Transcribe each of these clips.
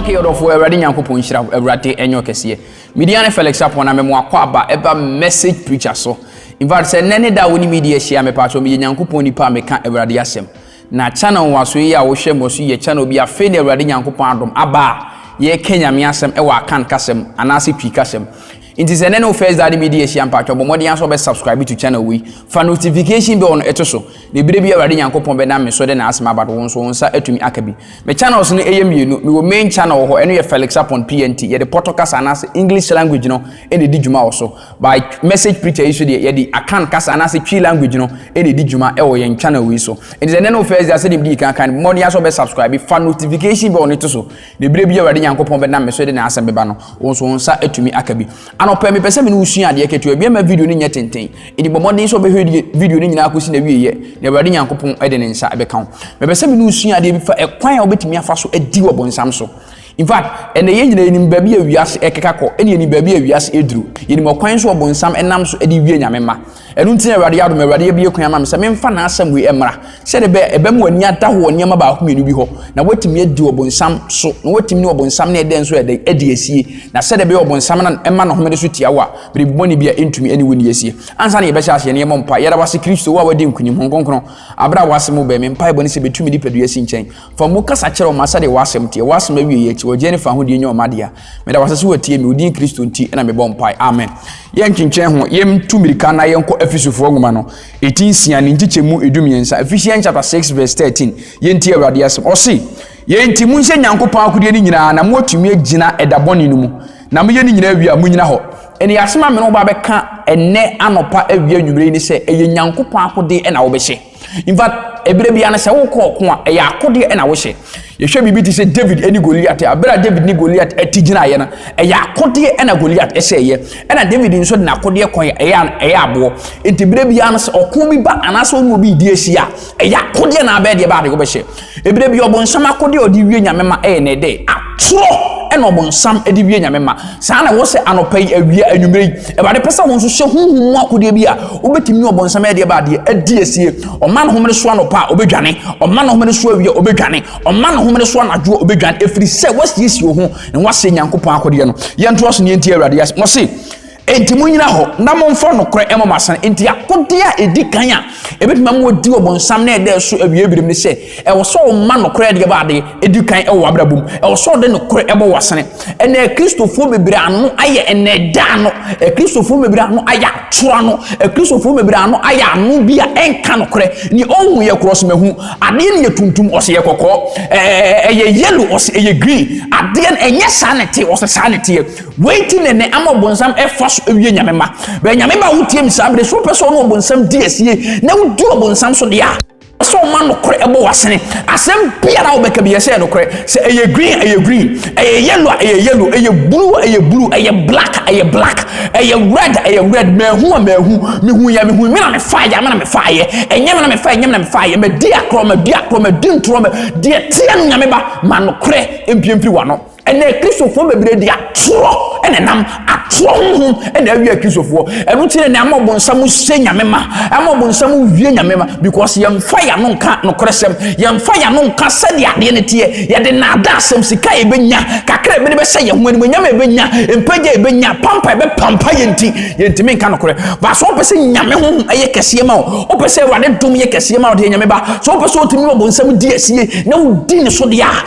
Okay, of where Radin Yankopon Shira Ebrate Enyo Kesiye. Midiane Felix upon a memoir kwaba eba message preacher so. In fact, say nene da woni media share me patcho mi Yankopon nipa meka Ebrade asem. Na channel waso yi a wo hwe moso ye channel bi afi na Ebrade Yankopon adom aba ye Kenya me asem e wa kan kasem anase pi kasem. Inti se nene first that media share patcho bo modi anso be subscribe to channel we for notification be on eto so. Ne bire bi Ebrade Yankopon be na me so de na asem abado won so wonsa atumi akabi. Me channels no eyemienu me wo main channel ho eno ye Felix upon PNT ye the podcast anase English language no ene di djuma also by message preacher iso de ye di akan kasa anase twi language no ene di djuma e wo ye channel we so. Inti se nene first that say di kan modi anso be subscribe for notification be on eto so. Ne bire bi Ebrade Yankopon be na me so de na asem be ba no won so wonsa atumi akabi. Anopa me pese me no usua de ketu e ma video ni nye tenten edi bomodin so be hwe video ni nyina akosi na wieye na Ebrade Yankopon e de ne nsa be kan me pese me no usua de bi fa ekwan a obetimi afa so edi wo bonsam so. In fact, ene ye nyina enim baabi awiase ekekakọ ene enim baabi awiase eduru yenim okwan so obonsam enam so edi wie nyamema enu ntina Ebrade yadom Ebrade ye bi ekwan ama me se memfa na asem we emra se de be ebem wani ata ho niam ba ho menu bi ho na watimi edi obonsam so na watimi ni obonsam na eden so edi esie na se de be obonsam na ema na homede so tiawa bere boni bia entumi ene woni esie ansa na ye be hye ahye ne yemo mpa yera wase Kristo wa wadi nkunyim honkonkron abra wase mo be me mpa boni se betumi di pedua si nchen fa mo kasa kire o masa de wasem tie wasem awie ye Jennifer ho de nyo madia me da wasase watie me odin Kristo nti na me bompai amen ye nkinchen ho yem tumirika na yenko Efesufo ngoma no 18 ne ntichemu edumiensa Ephesians chapter 6 verse 13 ye nti Awurade asem o se ye nti munhye Nyankopon akodie ni nyina na motumi agina edaboni no mu na mo ye ni nyina awia munyina ho eni asema me no ba beka enne anopa awia nwumre ni se eye Nyankopon akodie na wo behye. In fact, ebere bia na se wo ko ko a ya akode e na wo hye ye hwe bibi ti se David eni Goliath abera David ni Goliath etigina ye na e ya akode e na Goliath e se ye e na David nso de na akode ko e ya abo enti bere bia na se okun bi ba anase onu obi di esia e ya akode na aba de ba de go be hye ebere bia obonsam akode odi wie nyamema e na de atro eno obonsam edi wie nyamema sa na wo se anopai awia anwumrei e ba de pesa won so hye hunhun akode bi a obetimi obonsam e de ba de adi esie o man homre so anopa obedwane o man homre so awia obedwane o man homre so anadwo obedwane efiri se wasiesi ho ne wase Nyankopon akode no ye nto so ne enti Awurade yas mo se enti munyina ho na momfo no kore emo masan enti akode a edi kan a ebetima mo di obonsam na ede so awia birim ne se e wo so ma no kore de ba de edi kan e wo abrabum e wo so de no kore ebo wasane ene Kristofo bebre anu aye ene da no Kristofo bebre anu aya tora no Kristofo bebre anu aya anu bia enka no kore ni onhu ye cross mahu ade ne tuntum ose ye kokọ ye yellow ose ye green ade enye sanity ose sanity waiting ene amobonsam e ewie nyamema be nyamema wotie msabre so person no bonsam diesie na wudi obonsam so dia so man no kore ebo wasene asem biara obeka bi yese no kore se eye green eye yellow eye blue eye black eye red mehu ya me na me fire enye na me fire me dia kro me din tro me dia tie no nyameba man no kore empiempi wano ene Kristofo bebre dia tro ene nam atro honhom ene awia Kristofo enu tire ne amobonsam se nyamema amobonsam wie nyamema because yem fire no nka no koresem yem fire no nka se de ade ne tie ye de na ada asem sika e benya kakra be be se ye ho animo nyama e benya empaje e benya pampa be pampa yenti me nka no kore ba so pese nyame honhom eye kese ma o pese wade dum ye kese ma o de nyame ba so pese otimi obonsam di asie na udi ne so de a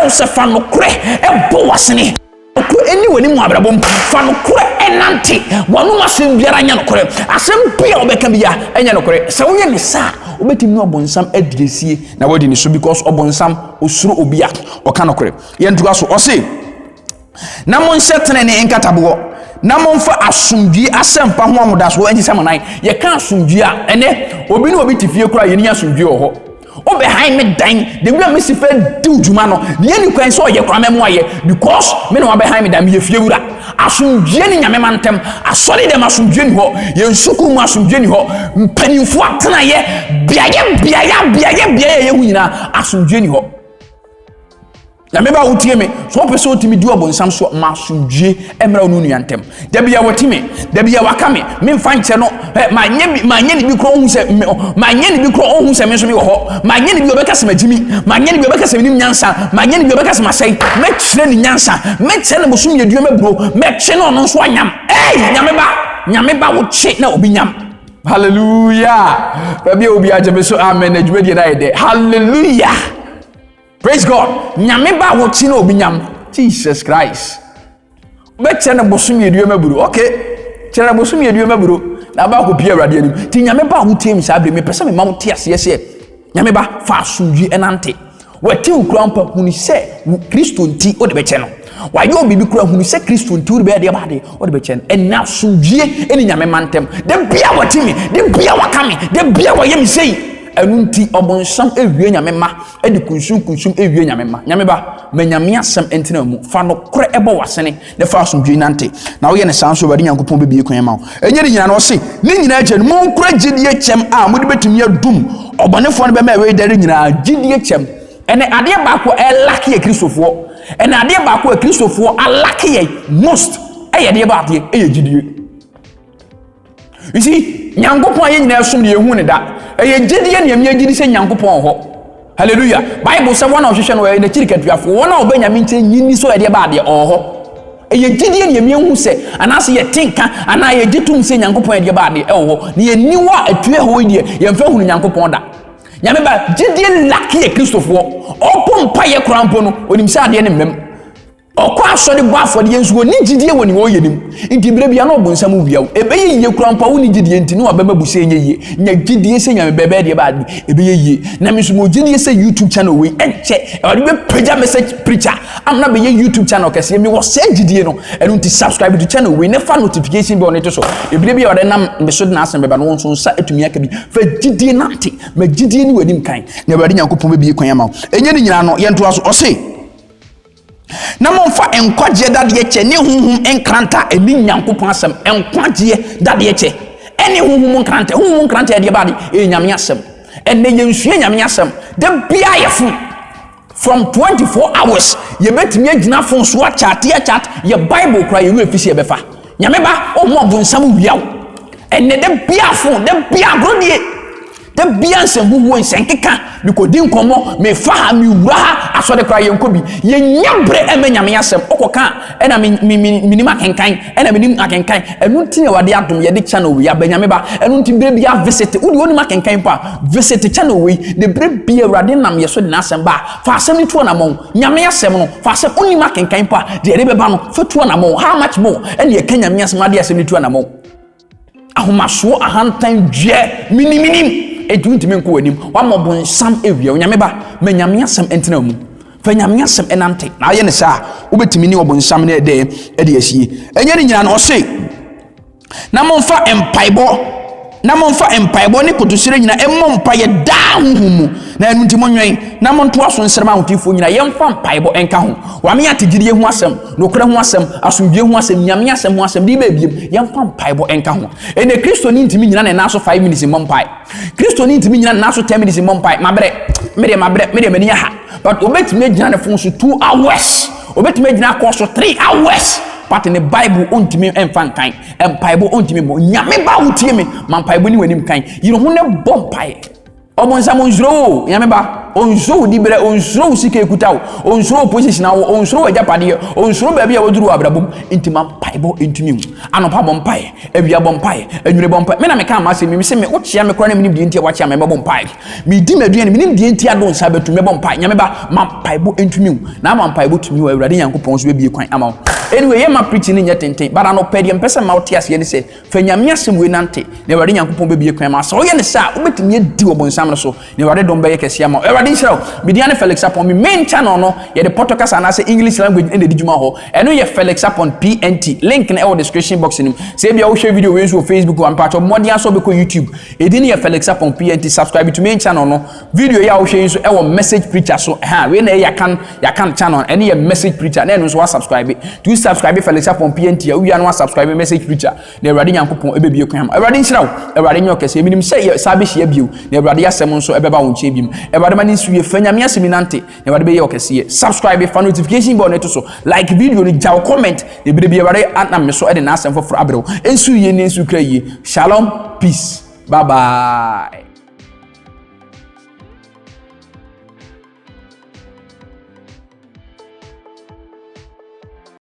se fa no kure e bo wasene ko eni wani mu abrabom fa no kure enanti wonu masem biara nya no kure asem bia obeka bia enya no kure se wonye ne sa obetimi no obonsam adresie na wadi ni so because obonsam osuro obia oka no kure ye ntuga so o se na mon setene ne enkatabo na monfa asumdwi asempa ho amoda so enyi semonan ye ka asumdwi a ene obi no obi tifie kura ye ni asumdwi ho obe high me dan de bia me sifa di djuma no ye ni kwan so ye kwa memo aye because me no obe high me dan me fie wura asumdwe ni nyame mantem asori dem asumdwe ni ho ye nsuku mu asumdwe ni ho mpanimfo atena ye biaye ye hu nyina asumdwe ni ho na meba wotie me so person otimi di obonsam so masumdue emra onu nuantem da bia wotime da bia wakame me mfa nche no manye ni bi kro ohun se manye ni bi kro ohun se me so me wo ho manye ni bi obekase magimi manye ni bi obekase nim nyansa manye ni bi obekase masai me kire ni nyansa me kire ne bosum yedua mebro me kire no no so anyam nyameba wo che na obi nyam. Hallelujah. Baby obi ajabe so amen adwuma die na yede. Hallelujah. Praise God. Nyameba wo chi na obi nyam. Jesus Christ. Be che na bosum yedua mebro. Okay. Che na bosum yedua mebro. Na ba ko pia awrade anim. Ti nyameba wo tem sa abre me pese me ma wo te ase ese. Nyameba fa asumdue enante. Wati ukrampa huni se Kristo nti o de be che no. Why you be kura hunu se Kristo nti wo be de bade o de be che no. Ena asumdue eni nyamema ntem. De bia watimi, de bia wakame, de bia wayem sei. Enunti obonsam ewie nyamema edi kunsum ewie nyamema nyameba menyame asem entina mu fa no kore ebo wasene ne fa asomdwe nante na wo ye ne sanso bade nyankopon bebie kwan ma wo enye de nyina no se ne nyina agye no mon kora gidie kyem a mode betumi adum obonefo no be ma we dare nyina gidie kyem ene ade ba ko elake ye kristofo ene ade ba ko kristofo alake ye most eye de ba ade eye gidie. You see, nyankopon aye nyina som de ehu ne da eye gidie ne emia gidi se nyankopon ho. Hallelujah. Bible say one of hwehwe no e na chirikatuafo wona obanyame nche nyini so ede ba de ho eye gidie ne emia hu se anase ye tenka ana ye gitum se nyankopon ede ba de ho ne ye niwa atue ho die ye mfa hunu nyankopon da nyame ba gidie laki ye kristofo opompa ye krampo no onim se ade ne mmem okwa asori bo afode yensuo ni gidie woni wo yenim nti bire bia no obonsam wiawo ebeye ye krampo wo ni gidie nti no abema buse enye nya gidie se nyame bebe de ba ebeye ye na misumo gidie se YouTube channel we enche odi be page message preacher am na be ye YouTube channel kase mi wo se gidie no enu nti subscribe to channel we ne fa notification be on it so ebire bia ode nam be so na asem beba no won so nsa etumi aka bi fa gidie nante ma gidie ni wadim kan na bade nyankopon be kwan ama enye ni nyina no ye nto aso o se na monfa enkwaje dade eche ne hunhum enkranta eni nyankopon asem enkwaje dade eche eni hunhum enkranta e de bade e nyame asem enne yensue nyame asem de bia yefu from 24 hours ye betimi agina fon so chat ye Bible cry ye efisi e befa nyame ba o mo bonsam wiawo enne de bia fon de bia grodie de bia nsem huhu nsenkeka mikodi nkomo me fa ha mi wura ha asode kra ye nkobi ye nyabre emanyame yasem okoka ena minima kenkan ena minim akenkan enu nti ne wade adom ye de channel we abanyame ba enu nti bre bia visit udi woni ma kenkan pa visit channel we de bre bia urade nam yeso de nasem ba fa asem ni tuo na mon nyame yasem no fa asem oni ma kenkan pa de ebe ba no fa tuo na mon how much more ene ye kanya me yasem ade asem ni tuo na mon ahomaso ahantan dwe minim eduntime nko wanim wa mobon sam ewia nyame ba ma nyame asem entina mu fa nyame asem enante na aye ne sa wobetimi ni obon sam ne de asie enye ni nyina no se na momfa empaibo ne kotosire nyina emmom paye da huhumu na enu ntimo nwen na monto aso nserema hotifo nyina yemfa empaibo enka ho wa me ategidie hu asem nokora hu asem asomdie hu asem nyame asem hu asem di ba biem yemfa empaibo enka ho ene Kristo ni ntimi nyina na so 5 minutes mompai Kristo ni ntimi nyina na so 10 minutes mompai mabre mani ha but obetimi agina ne fon so 2 hours obetimi agina ko so 3 hours but in the Bible ontimi enfan kan empaibo ontimi mo nyame ba wutie me mampaibo ni wanim kan yiro ho ne bompai obonsam onzuro nyame ba onzuro di bere onzuro sike ekutawo onzuro position awo onzuro ajapade onzuro ba bia woduru abrabom intima paibo intimi mu anopa bompai ewia bompai enwure bompai me na me kan ma se me se me wochia me kora na minim die ntia wachia me bompai me di maduane minim die ntia don sa betu me bompai nyame ba mampaibo intimi mu na mampaibo tumi wa awurade yankopon so bie kwan ama anyway ye ma preaching ni nyetenten bara no pede mpesa ma wotiase ye ne se fa nyame asem we nante na awurade yankopon bie kwan ma so ye ne sa obetumi edi obonsam so ne awurade don be ye kese ama awurade nhyira Midiane Felix upon me main channel no ye the podcast and say English language in the dijuma ho eno ye Felix upon PNT link in the description box nim say bia wo share video we so Facebook and part of modern so be ko YouTube edin ye Felix upon PNT subscribe to main channel no video ya wo share so e wo message preacher so ha we na ya kan channel eno ye message preacher na eno so subscribe to subscribe Felix Apon PNT we are no subscribe message preacher na Awurade Nyankopon ebebie kwan am Awurade nhyira wo Awurade nye okese minim sɛ sabe hye bio na Awurade asɛm nso ebeba wo nkyɛ bim Awurade ma ne nsu ye fanya me asɛm nante na Awurade be ye okese subscribe fa notification bell ne to so like video ni jaw comment na bi Awurade anam me so e de na asɛm foforo abrew ensu ye ne ensu kra ye shalom peace bye bye